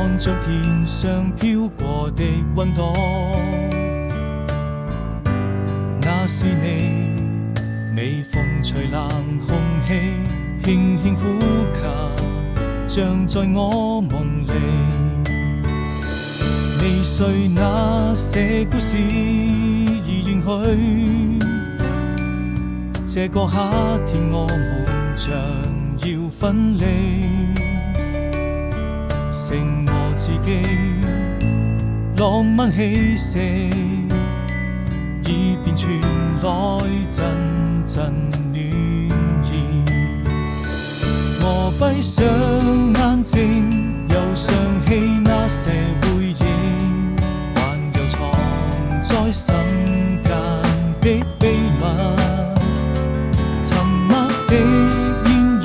看着天上飄過的雲朵，那是你，微風吹冷空氣，輕輕呼吸，像在我夢裡。未遂那些故事已遠去，這個夏天我們將要分離，剩我自己，浪漫氣息已變傳來陣陣暖意。我閉上眼睛，又想起那些回憶，還有藏在心間的秘密。沉默的言語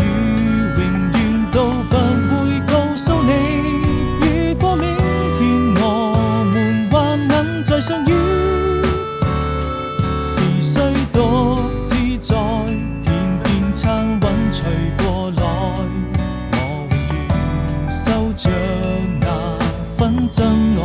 永遠都不會告訴你，如果明天我們還能再相遇，是誰獨自在天邊撐雲吹過來，我永遠守着那份真愛。